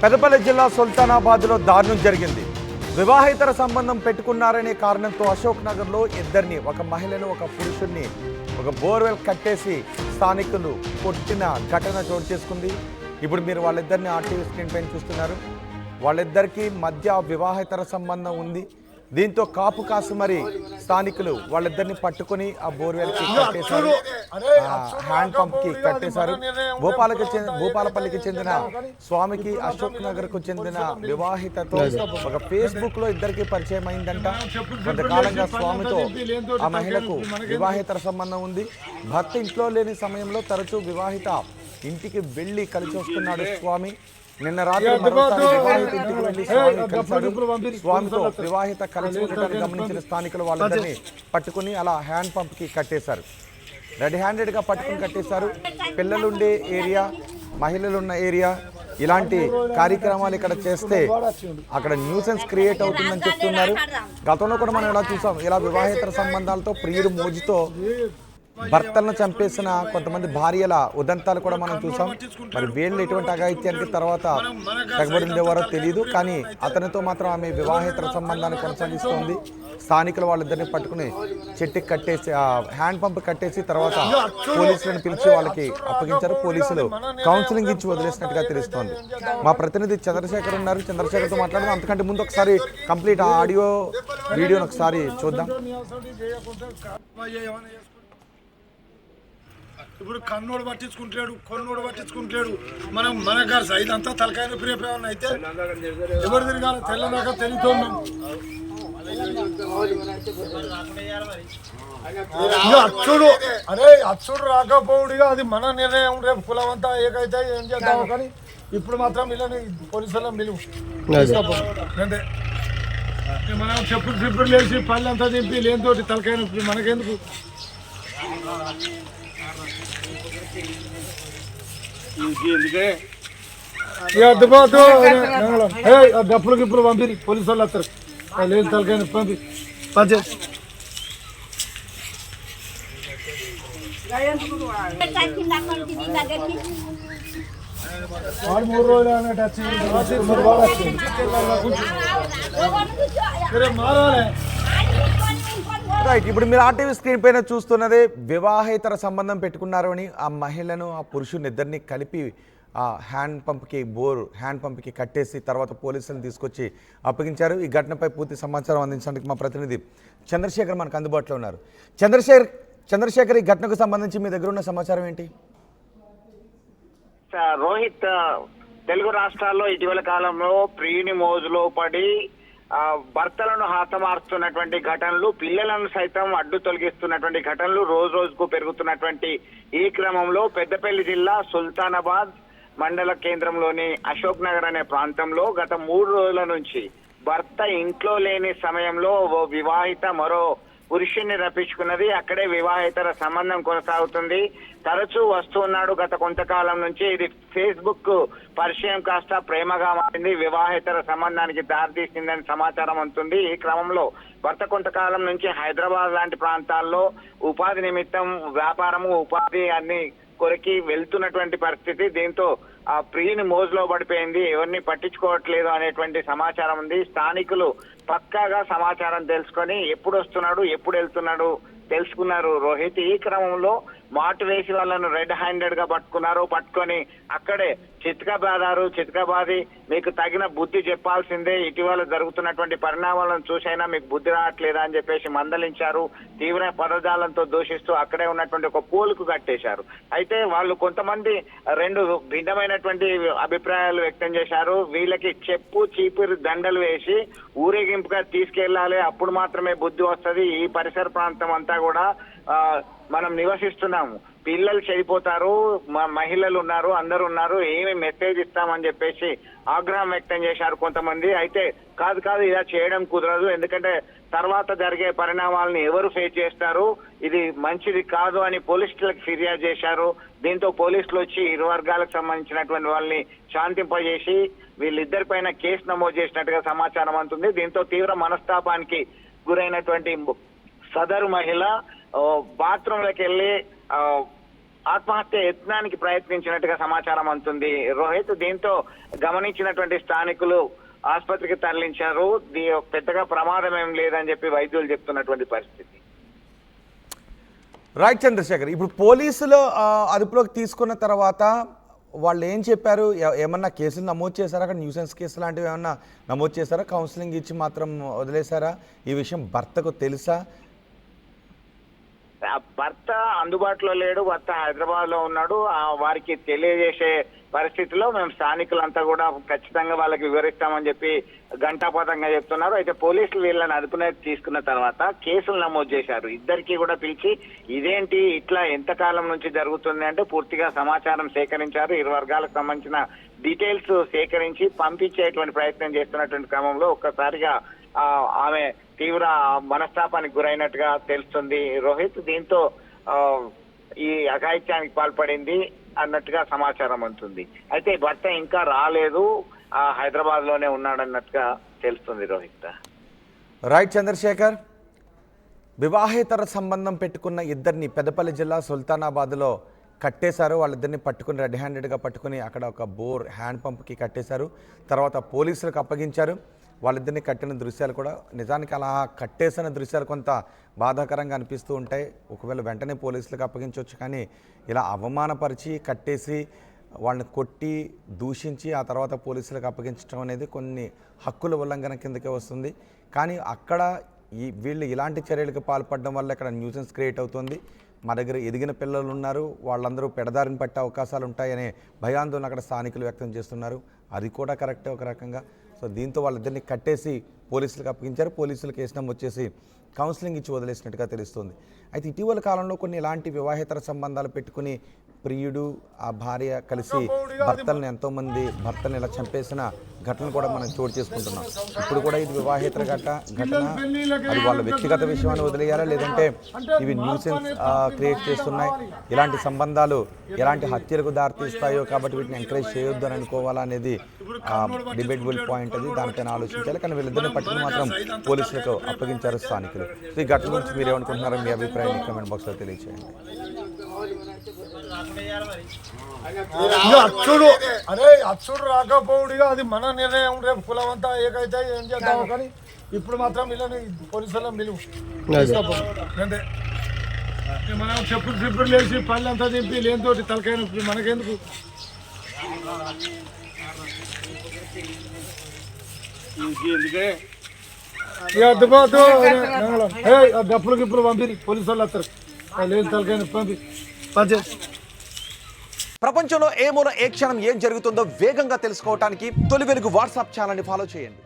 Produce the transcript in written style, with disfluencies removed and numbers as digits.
పెద్దపల్లి జిల్లా సుల్తానాబాద్లో దారుణం జరిగింది. వివాహేతర సంబంధం పెట్టుకున్నారనే కారణంతో అశోక్ నగర్లో ఇద్దరిని, ఒక మహిళను ఒక పురుషుడిని ఒక బోర్వెల్ కట్టేసి స్థానికులు కొట్టిన ఘటన చోటు చేసుకుంది. ఇప్పుడు మీరు వాళ్ళిద్దరిని ఆర్టీవీ స్క్రీన్ పైన చూస్తున్నారు. వాళ్ళిద్దరికీ మధ్య వివాహేతర సంబంధం ఉంది. దీంతో కాపు కాసు మరి స్థానికులు వాళ్ళిద్దరిని పట్టుకుని ఆ బోర్వెల్కి కట్టేశారు, హ్యాండ్ పంప్కి కట్టేశారు. భూపాలపల్లికి చెందిన స్వామికి అశోక్ నగర్కు చెందిన వివాహితతో ఒక ఫేస్బుక్లో ఇద్దరికి పరిచయం అయిందంట. కొంతకాలంగా స్వామితో ఆ మహిళకు వివాహేతర సంబంధం ఉంది. భర్త ఇంట్లో లేని సమయంలో తరచూ వివాహిత ఇంటికి వెళ్ళి కలిసి వస్తున్నాడు స్వామి. నిన్న రాత్రి మరోసారి వివాహిత ఇంటికి వెళ్లి స్వామి కలిశాడు. స్వామితో వివాహిత కలిసి ఉండటాన్ని గమనించిన స్థానికులు వాళ్ళందరినీ పట్టుకుని అలా హ్యాండ్ పంప్కి కట్టేశారు. రెడ్ హ్యాండెడ్గా పట్టుకుని కట్టేశారు. పిల్లలుండే ఏరియా, మహిళలున్న ఏరియా, ఇలాంటి కార్యక్రమాలు ఇక్కడ చేస్తే అక్కడ న్యూసెన్స్ క్రియేట్ అవుతుందని చెప్తున్నారు. గతంలో కూడా మనం ఇలా చూసాం, ఇలా వివాహేతర సంబంధాలతో ప్రియుడు మోజుతో భర్తలను చంపేసిన కొంతమంది భార్యల ఉదంతాలు కూడా మనం చూసాం. మరి వీళ్ళు ఎటువంటి అఘాయిత్యానికి తర్వాత తెగబడి ఉండేవారో తెలియదు, కానీ అతనితో మాత్రం ఆమె వివాహేతర సంబంధాన్ని కొనసాగిస్తోంది. స్థానికులు వాళ్ళిద్దరిని పట్టుకుని చెట్టుకి కట్టేసి, హ్యాండ్ పంప్ కట్టేసి తర్వాత పోలీసులను పిలిచి వాళ్ళకి అప్పగించారు. పోలీసులు కౌన్సిలింగ్ ఇచ్చి వదిలేసినట్టుగా తెలుస్తోంది. మా ప్రతినిధి చంద్రశేఖర్ ఉన్నారు, చంద్రశేఖర్తో మాట్లాడదాం. అంతకంటే ముందు ఒకసారి కంప్లీట్ ఆడియో వీడియోని ఒకసారి చూద్దాం. ఇప్పుడు కన్నోడు పట్టించుకుంటాడు, కొన్నోడు పట్టించుకుంటాడు. మనం మన గారు ఇదంతా తలకాయ ప్రియప్రేమణ అయితే ఎవరు తిరగాలి తెల్లదాకా తెలుగుతున్నాం. అచ్చుడు అరే అచ్చుడు రాకపోవుడిగా అది మన నిర్ణయం. రేపు కులం అంతా ఏకైతే ఏం చేద్దాము, కానీ ఇప్పుడు మాత్రం వీళ్ళని పోలీసుల మిలువు అంటే మనం చెప్పులు లేచి పళ్ళు అంతా దింపి లేనితోటి తలకాయ నొప్పి మనకెందుకు. డప్పులు గిప్పులు పంపి పోలీసు వాళ్ళు వస్తారు. లేదు తలకాయ పంపి పంచే 3 రోజులు మారాలి. రైట్, ఇప్పుడు మీరు ఆర్టీవీ స్క్రీన్ పైన చూస్తున్నదే వివాహేతర సంబంధం పెట్టుకున్నారు అని ఆ మహిళను ఆ పురుషుని ఇద్దరిని కలిపి ఆ హ్యాండ్ పంప్కి కట్టేసి తర్వాత పోలీసులను తీసుకొచ్చి అప్పగించారు. ఈ ఘటనపై పూర్తి సమాచారం అందించడానికి మా ప్రతినిధి చంద్రశేఖర్ మనకు అందుబాటులో ఉన్నారు. చంద్రశేఖర్, ఈ ఘటనకు సంబంధించి మీ దగ్గర ఉన్న సమాచారం ఏంటి? రోహిత్, తెలుగు రాష్ట్రాల్లో ఇటీవల కాలంలో ప్రియుని మోజులో పడి భర్తలను హతమారుస్తున్నటువంటి ఘటనలు, పిల్లలను సైతం అడ్డు తొలగిస్తున్నటువంటి ఘటనలు రోజు రోజుకు పెరుగుతున్నటువంటి ఈ క్రమంలో పెద్దపల్లి జిల్లా సుల్తానాబాద్ మండల కేంద్రంలోని అశోక్ నగర్ అనే ప్రాంతంలో గత 3 రోజుల నుంచి భర్త ఇంట్లో లేని సమయంలో ఓ వివాహిత మరో పురుషుణ్ణి రప్పించుకున్నది. అక్కడే వివాహేతర సంబంధం కొనసాగుతుంది. తరచూ వస్తున్నాడు గత కొంతకాలం నుంచి. ఇది ఫేస్బుక్ పరిచయం కాస్త ప్రేమగా మారింది, వివాహేతర సంబంధానికి దారితీసిందని సమాచారం అందుతుంది. ఈ క్రమంలో భర్త కొంతకాలం నుంచి హైదరాబాద్ లాంటి ప్రాంతాల్లో ఉపాధి నిమిత్తం వ్యాపారము, ఉపాధి అన్ని కొరికి వెళ్తున్నటువంటి పరిస్థితి. దీంతో ఆ ప్రియుని మోజులో పడిపోయింది, ఎవరిని పట్టించుకోవట్లేదు అనేటువంటి సమాచారం ఉంది. స్థానికులు పక్కాగా సమాచారం తెలుసుకొని ఎప్పుడు వస్తున్నాడు, ఎప్పుడు వెళ్తున్నాడు తెలుసుకున్నారు రోహిత్. ఈ క్రమంలో మాటు వేసి వాళ్ళను రెడ్ హ్యాండెడ్ గా పట్టుకొని అక్కడే చితకబాది మీకు తగిన బుద్ధి చెప్పాల్సిందే, ఇటీవల జరుగుతున్నటువంటి పరిణామాలను చూసైనా మీకు బుద్ధి రావట్లేదా అని చెప్పేసి మందలించారు. తీవ్ర పదజాలంతో దూషిస్తూ అక్కడే ఉన్నటువంటి ఒక పోలుకు కట్టేశారు. అయితే వాళ్ళు కొంతమంది 2 భిన్నమైనటువంటి అభిప్రాయాలు వ్యక్తం చేశారు. వీళ్ళకి చెప్పు చీపురు దండలు వేసి ఊరేగింపుగా తీసుకెళ్లాలి, అప్పుడు మాత్రమే బుద్ధి వస్తుంది. ఈ పరిసర ప్రాంతం అంతా కూడా మనం నివసిస్తున్నాము, పిల్లలు చనిపోతారు, మహిళలు ఉన్నారు, అందరు ఉన్నారు, ఏమి మెసేజ్ ఇస్తామని చెప్పేసి ఆగ్రహం వ్యక్తం చేశారు కొంతమంది. అయితే కాదు ఇలా చేయడం కుదరదు, ఎందుకంటే తర్వాత జరిగే పరిణామాలను ఎవరు ఫేస్ చేస్తారు, ఇది మంచిది కాదు అని పోలీసులకు ఫిర్యాదు చేశారు. దీంతో పోలీసులు వచ్చి ఇరు వర్గాలకు సంబంధించినటువంటి వాళ్ళని శాంతింపజేసి వీళ్ళిద్దరి పైన కేసు నమోదు చేసినట్టుగా సమాచారం అందుతుంది. దీంతో తీవ్ర మనస్తాపానికి గురైనటువంటి సదరు మహిళ బాత్రూంలోకి వెళ్ళి ఆత్మహత్య యత్నానికి ప్రయత్నించినట్టుగా సమాచారం అందుతుంది రోహిత్. దీంతో గమనించినటువంటి స్థానికులు ఆసుపత్రికి తరలించారు. పెద్దగా ప్రమాదం ఏం లేదని చెప్పి వైద్యులు చెప్తున్నటువంటి పరిస్థితి. రైట్ చంద్రశేఖర్, ఇప్పుడు పోలీసులు అదుపులోకి తీసుకున్న తర్వాత వాళ్ళు ఏం చెప్పారు? ఏమన్నా కేసులు నమోదు చేశారా? అక్కడ న్యూసెన్స్ కేసు లాంటివి ఏమన్నా నమోదు చేశారా? కౌన్సిలింగ్ ఇచ్చి మాత్రం వదిలేశారా? ఈ విషయం భర్తకు తెలుసా? భర్త అందుబాటులో లేడు, భర్త హైదరాబాద్ లో ఉన్నాడు. వారికి తెలియజేసే పరిస్థితిలో మేము స్థానికులంతా కూడా ఖచ్చితంగా వాళ్ళకి వివరిస్తామని చెప్పి ఘంటాపథంగా చెప్తున్నారు. అయితే పోలీసులు వీళ్ళని అదుపులోకి తీసుకున్న తర్వాత కేసులు నమోదు చేశారు. ఇద్దరికి కూడా పిలిచి ఇదేంటి ఇట్లా ఎంతకాలం నుంచి జరుగుతుంది అంటే పూర్తిగా సమాచారం సేకరించారు. ఇరు వర్గాలకు సంబంధించిన డీటెయిల్స్ సేకరించి పంపించేటువంటి ప్రయత్నం చేస్తున్నటువంటి క్రమంలో ఒక్కసారిగా ఆమె తీవ్ర మనస్తాపానికి గురైనట్టుగా తెలుస్తుంది రోహిత్. దీంతో ఈ అఘాయిత్యానికి పాల్పడింది అన్నట్టుగా సమాచారం అందుతుంది. అయితే భర్త ఇంకా రాలేదు, హైదరాబాద్ లోనే ఉన్నాడన్నట్టుగా తెలుస్తుంది రోహిత్. రైట్ చంద్రశేఖర్, వివాహేతర సంబంధం పెట్టుకున్న ఇద్దరిని పెద్దపల్లి జిల్లా సుల్తానాబాద్లో కట్టేశారు. వాళ్ళిద్దరిని పట్టుకుని రెడ్ హ్యాండెడ్గా పట్టుకుని అక్కడ ఒక బోర్ హ్యాండ్ పంప్కి కట్టేశారు. తర్వాత పోలీసులకు అప్పగించారు. వాళ్ళిద్దరిని కట్టిన దృశ్యాలు కూడా నిజానికి అలా కట్టేసిన దృశ్యాలు కొంత బాధాకరంగా అనిపిస్తూ ఉంటాయి. ఒకవేళ వెంటనే పోలీసులకు అప్పగించవచ్చు, కానీ ఇలా అవమానపరిచి కట్టేసి వాళ్ళని కొట్టి దూషించి ఆ తర్వాత పోలీసులకు అప్పగించడం అనేది కొన్ని హక్కుల ఉల్లంఘన కిందకే వస్తుంది. కానీ అక్కడ వీళ్ళు ఇలాంటి చర్యలకు పాల్పడడం వల్ల ఇక్కడ న్యూసెన్స్ క్రియేట్ అవుతుంది. మా దగ్గర ఎదిగిన పిల్లలు ఉన్నారు, వాళ్ళందరూ పెడదారిని పట్టే అవకాశాలు ఉంటాయనే భయాందోళన అక్కడ స్థానికులు వ్యక్తం చేస్తున్నారు. అది కూడా కరెక్టే ఒక రకంగా. సో దీంతో వాళ్ళిద్దరిని కట్టేసి పోలీసులకు అప్పగించారు. పోలీసులు కేసు నమోదు చేసి కౌన్సిలింగ్ ఇచ్చి వదిలేసినట్టుగా తెలుస్తుంది. అయితే ఇటీవల కాలంలో కొన్ని ఇలాంటి వివాహేతర సంబంధాలు పెట్టుకుని ప్రియుడు ఆ భార్య కలిసి ఎంతోమంది భర్తను ఇలా చంపేసిన ఘటన కూడా మనం చోటు చేసుకుంటున్నాం. ఇప్పుడు కూడా ఇది వివాహేతర ఘటన. అది వాళ్ళ వ్యక్తిగత విషయాన్ని వదిలేయాలా, లేదంటే ఇవి న్యూసెన్స్ క్రియేట్ చేస్తున్నాయి, ఇలాంటి సంబంధాలు ఎలాంటి హత్యలకు దారితీస్తాయో కాబట్టి వీటిని ఎంకరేజ్ చేయొద్దు అని అనుకోవాలా అనేది డిబేటబుల్ పాయింట్. అది దానిపైన ఆలోచించాలి. కానీ వీళ్ళిద్దరిని పట్టుకుని మాత్రం పోలీసులకు అప్పగించారు స్థానికులు. ఈ ఘటన గురించి మీరు ఏమనుకుంటున్నారో మీ అభిప్రాయాన్ని కామెంట్ బాక్స్లో తెలియజేయండి. అచ్చుడు అచ్చుడు రాకపోవుడిగా అది మన నిర్ణయం. రేపు కులం అంతా ఏకైతే ఏం చేద్దాము, కానీ ఇప్పుడు మాత్రం వీళ్ళని పోలీసుల మిలువు అంతే. మనం చెప్పులు లేచి పళ్ళు అంతా దింపి లేనితోటి తలకాయ నొప్పి మనకెందుకు? డప్పులు గిప్పులు పంపి పోలీసు వాళ్ళు వస్తారు. లేని తలకాయ నొప్పి పంపి ప్రపంచంలో ఏ మూల ఏ క్షణం ఏం జరుగుతుందో వేగంగా తెలుసుకోవడానికి తొలి వెలుగు వాట్సాప్ ఛానల్ని ఫాలో చేయండి.